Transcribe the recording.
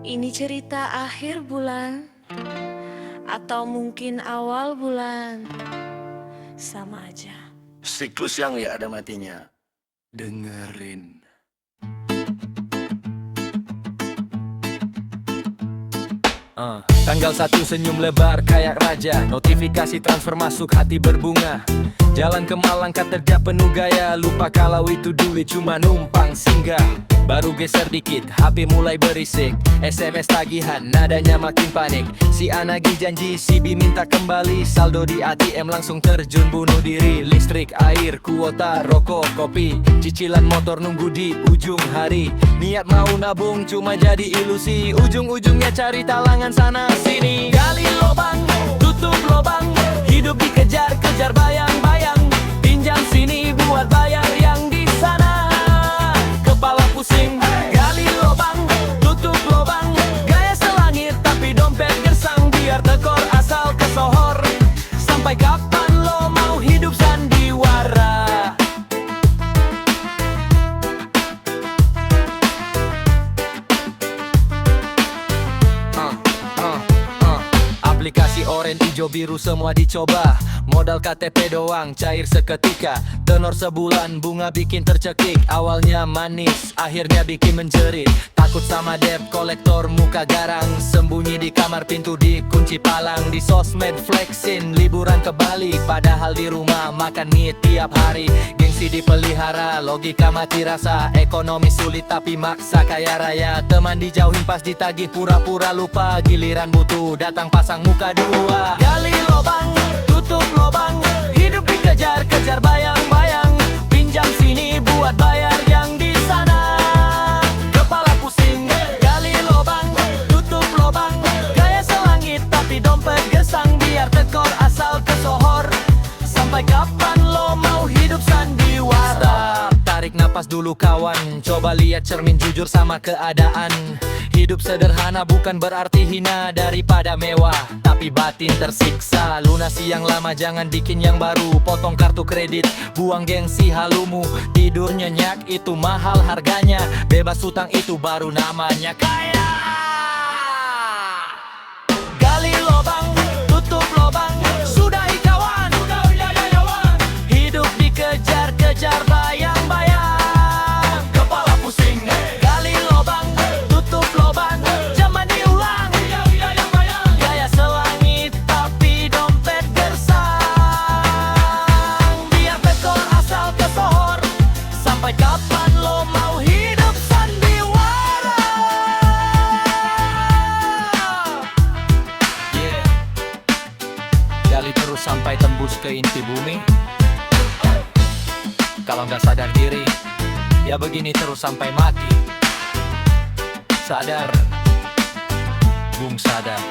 Ini cerita akhir bulan atau mungkin awal bulan, sama aja. Siklus yang ya ada matinya. Dengerin. Tanggal 1 senyum lebar kayak raja, notifikasi transfer masuk hati berbunga. Jalan ke Malang kerja penuh gaya, lupa kalau itu duit cuma numpang singgah. Baru geser dikit, HP mulai berisik, SMS tagihan, nadanya makin panik. Si Anagi janji, si B minta kembali, saldo di ATM langsung terjun bunuh diri. Listrik, air, kuota, rokok, kopi, cicilan motor nunggu di ujung hari. Niat mau nabung cuma jadi ilusi, ujung-ujungnya cari talangan sana sini. Gali lobang, tutup lobang, hidup dikejar-kejar bayang-bayang. Pinjam sini buat bayar yang di sana, kepala pusing. Gali lobang, tutup lobang, gaya selangit tapi dompet gersang. Biar tekor asal kesohor, sampai kapan lo mau hidup sandiwara? Aplikasi oranye, hijau, biru semua dicoba. Modal KTP doang, cair seketika. Tenor sebulan, bunga bikin tercekik. Awalnya manis, akhirnya bikin menjerit. Takut sama debt kolektor, muka garang. Sembunyi di kamar, pintu dikunci palang. Di sosmed flexin, liburan ke Bali. Padahal di rumah makan mie tiap hari. Gengsi dipelihara, logika mati rasa. Ekonomi sulit tapi maksa kaya raya. Teman dijauhin pas ditagih, pura-pura lupa. Giliran butuh, datang pasang muka dua. Gali lobang, tutup lobang, hidup dikejar-kejar bayang-bayang. Pinjam sini buat bayar yang di sana, kepala pusing. Gali lobang, tutup lobang, gaya selangit tapi dompet gersang. Biar tekor asal kesohor, sampai kapan lo mau hidup sandiwara? Tarik napas dulu kawan, coba lihat cermin, jujur sama keadaan. Hidup sederhana bukan berarti hina, daripada mewah tapi batin tersiksa. Lunasi yang lama jangan bikin yang baru, potong kartu kredit, buang gengsi halumu. Tidur nyenyak itu mahal harganya, bebas hutang itu baru namanya kaya. Gali lobang, tutup lobang, sudahi kawan. Hidup dikejar-kejar bayang-bayang, kepala pusing. Gali lobang, tutup lobang, zaman diulang. Gaya selangit tapi dompet gersang. Biar tekor asal kesohor, sampai kapan lo mau hidup sandiwara? Yeah. Gali terus sampai tembus ke inti bumi. Kalau nggak sadar diri, ya begini terus sampai mati. Sadar, Bung sadar.